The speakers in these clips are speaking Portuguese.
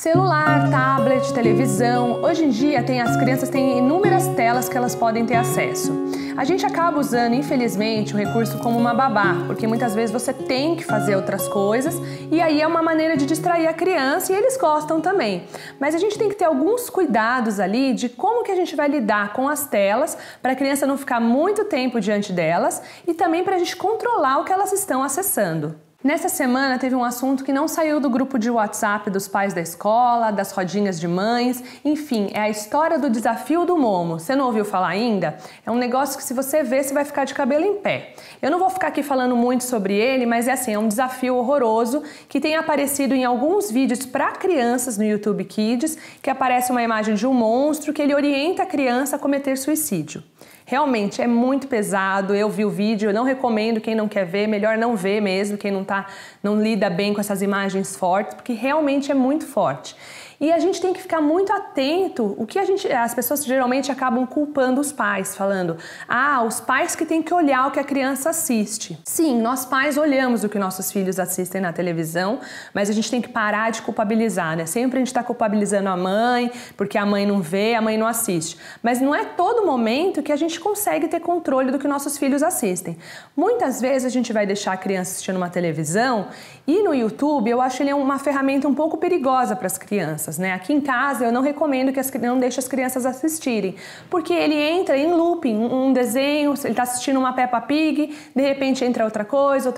Celular, tablet, televisão, hoje em dia as crianças têm inúmeras telas que elas podem ter acesso. A gente acaba usando, infelizmente, o recurso como uma babá, porque muitas vezes você tem que fazer outras coisas e aí é uma maneira de distrair a criança e eles gostam também. Mas a gente tem que ter alguns cuidados ali de como que a gente vai lidar com as telas para a criança não ficar muito tempo diante delas e também para a gente controlar o que elas estão acessando. Nessa semana teve um assunto que não saiu do grupo de WhatsApp dos pais da escola, das rodinhas de mães, enfim, é a história do desafio do Momo. Você não ouviu falar ainda? É um negócio que se você ver, você vai ficar de cabelo em pé. Eu não vou ficar aqui falando muito sobre ele, mas é um desafio horroroso que tem aparecido em alguns vídeos para crianças no YouTube Kids, que aparece uma imagem de um monstro que ele orienta a criança a cometer suicídio. Realmente é muito pesado, eu vi o vídeo, eu não recomendo quem não quer ver, melhor não ver mesmo, quem não lida bem com essas imagens fortes, porque realmente é muito forte. E a gente tem que ficar muito atento, as pessoas geralmente acabam culpando os pais, falando, os pais que têm que olhar o que a criança assiste. Sim, nós pais olhamos o que nossos filhos assistem na televisão, mas a gente tem que parar de culpabilizar, né? Sempre a gente está culpabilizando a mãe, porque a mãe não vê, a mãe não assiste. Mas não é todo momento que a gente consegue ter controle do que nossos filhos assistem. Muitas vezes a gente vai deixar a criança assistindo uma televisão e no YouTube eu acho ele uma ferramenta um pouco perigosa para as crianças. Né? Aqui em casa eu não recomendo que não deixe as crianças assistirem, porque ele entra em looping, um desenho, ele está assistindo uma Peppa Pig, de repente entra outra coisa,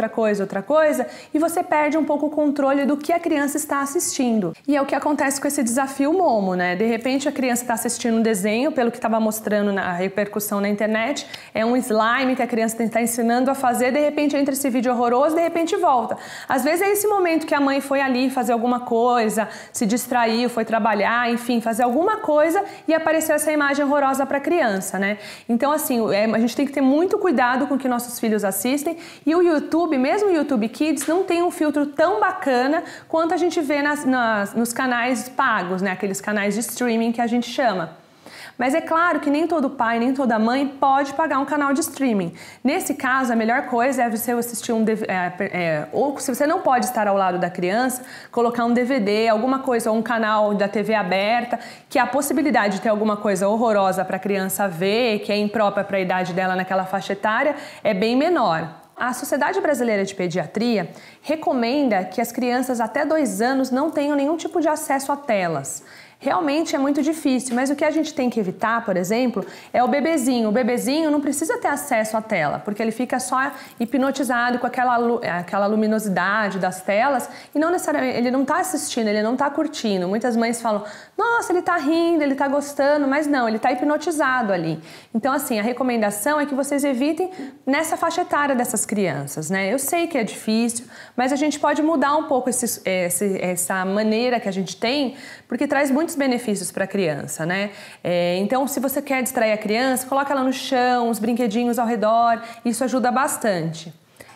e você perde um pouco o controle do que a criança está assistindo. E é o que acontece com esse desafio Momo, né? De repente a criança está assistindo um desenho, pelo que estava mostrando na repercussão na internet, é um slime que a criança está ensinando a fazer, de repente entra esse vídeo horroroso, de repente volta. Às vezes é esse momento que a mãe foi ali fazer alguma coisa, se distrair, foi trabalhar, enfim, fazer alguma coisa e apareceu essa imagem horrorosa para a criança, né? Então, assim, a gente tem que ter muito cuidado com o que nossos filhos assistem e o YouTube, mesmo o YouTube Kids, não tem um filtro tão bacana quanto a gente vê nos canais pagos, né? Aqueles canais de streaming que a gente chama. Mas é claro que nem todo pai, nem toda mãe pode pagar um canal de streaming. Nesse caso, a melhor coisa é você assistir ou se você não pode estar ao lado da criança, colocar um DVD, alguma coisa, ou um canal da TV aberta, que a possibilidade de ter alguma coisa horrorosa para a criança ver, que é imprópria para a idade dela naquela faixa etária, é bem menor. A Sociedade Brasileira de Pediatria recomenda que as crianças até 2 anos não tenham nenhum tipo de acesso a telas. Realmente é muito difícil, mas o que a gente tem que evitar, por exemplo, é o bebezinho. O bebezinho não precisa ter acesso à tela, porque ele fica só hipnotizado com aquela luminosidade das telas e não necessariamente, ele não está assistindo, ele não está curtindo. Muitas mães falam, nossa, ele está rindo, ele está gostando, mas não, ele está hipnotizado ali. Então, assim, a recomendação é que vocês evitem nessa faixa etária dessas crianças, né? Eu sei que é difícil, mas a gente pode mudar um pouco essa maneira que a gente tem, porque traz muitos benefícios para a criança, né? Então, se você quer distrair a criança, coloca ela no chão, os brinquedinhos ao redor, isso ajuda bastante.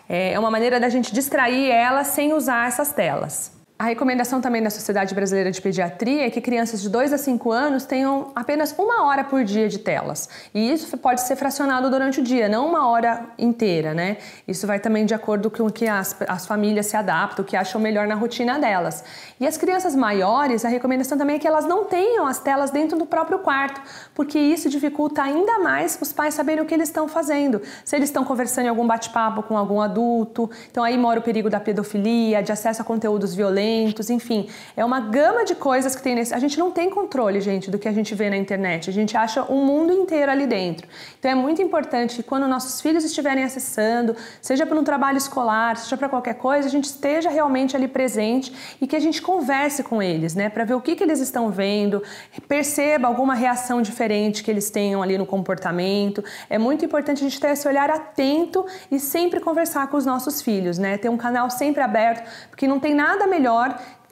É uma maneira da gente distrair ela sem usar essas telas. A recomendação também da Sociedade Brasileira de Pediatria é que crianças de 2 a 5 anos tenham apenas 1 hora por dia de telas. E isso pode ser fracionado durante o dia, não 1 hora inteira, né? Isso vai também de acordo com o que as famílias se adaptam, o que acham melhor na rotina delas. E as crianças maiores, a recomendação também é que elas não tenham as telas dentro do próprio quarto, porque isso dificulta ainda mais os pais saberem o que eles estão fazendo. Se eles estão conversando em algum bate-papo com algum adulto, então aí mora o perigo da pedofilia, de acesso a conteúdos violentos, enfim, é uma gama de coisas que tem nesse... A gente não tem controle, gente, do que a gente vê na internet. A gente acha o mundo inteiro ali dentro. Então é muito importante que quando nossos filhos estiverem acessando, seja para um trabalho escolar, seja para qualquer coisa, a gente esteja realmente ali presente e que a gente converse com eles, né, para ver o que eles estão vendo, perceba alguma reação diferente que eles tenham ali no comportamento. É muito importante a gente ter esse olhar atento e sempre conversar com os nossos filhos, né, ter um canal sempre aberto, porque não tem nada melhor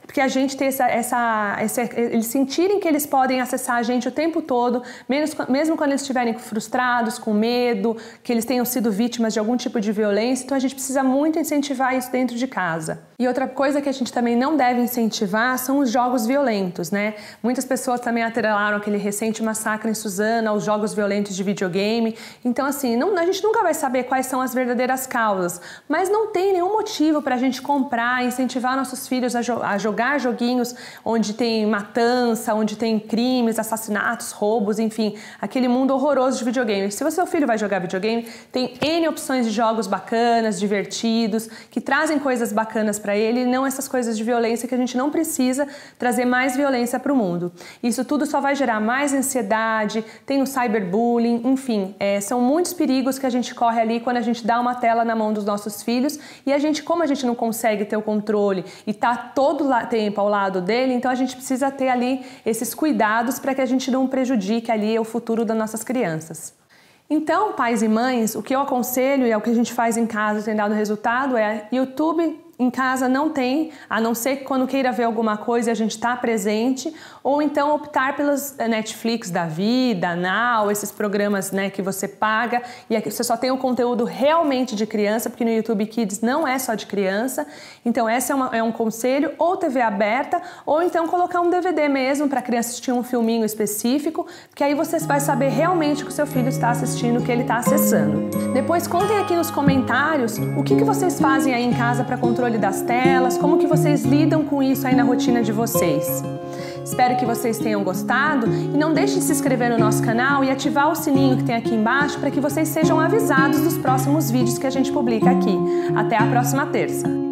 porque a gente ter eles sentirem que eles podem acessar a gente o tempo todo, mesmo quando eles estiverem frustrados, com medo, que eles tenham sido vítimas de algum tipo de violência. Então a gente precisa muito incentivar isso dentro de casa. E outra coisa que a gente também não deve incentivar são os jogos violentos, né? Muitas pessoas também atrelaram aquele recente massacre em Suzana aos jogos violentos de videogame. Então, assim, a gente nunca vai saber quais são as verdadeiras causas, mas não tem nenhum motivo para a gente comprar, incentivar nossos filhos a jogar jogar joguinhos onde tem matança, onde tem crimes, assassinatos, roubos, enfim, aquele mundo horroroso de videogame. Se o seu filho vai jogar videogame, tem N opções de jogos bacanas, divertidos, que trazem coisas bacanas para ele, e não essas coisas de violência que a gente não precisa trazer mais violência para o mundo. Isso tudo só vai gerar mais ansiedade, tem o cyberbullying, enfim, são muitos perigos que a gente corre ali quando a gente dá uma tela na mão dos nossos filhos e a gente, como a gente não consegue ter o controle e tá todo o tempo ao lado dele, então a gente precisa ter ali esses cuidados para que a gente não prejudique ali o futuro das nossas crianças. Então, pais e mães, o que eu aconselho e é o que a gente faz em casa tem dado resultado é YouTube. Em casa não tem, a não ser que quando queira ver alguma coisa a gente está presente, ou então optar pelos Netflix da vida, Now, esses programas, né, que você paga e aqui você só tem o conteúdo realmente de criança, porque no YouTube Kids não é só de criança. Então esse é um conselho, ou TV aberta, ou então colocar um DVD mesmo para a criança assistir um filminho específico, que aí você vai saber realmente o que o seu filho está assistindo, o que ele está acessando. Depois contem aqui nos comentários o que vocês fazem aí em casa para controle das telas, como que vocês lidam com isso aí na rotina de vocês. Espero que vocês tenham gostado e não deixe de se inscrever no nosso canal e ativar o sininho que tem aqui embaixo para que vocês sejam avisados dos próximos vídeos que a gente publica aqui. Até a próxima terça!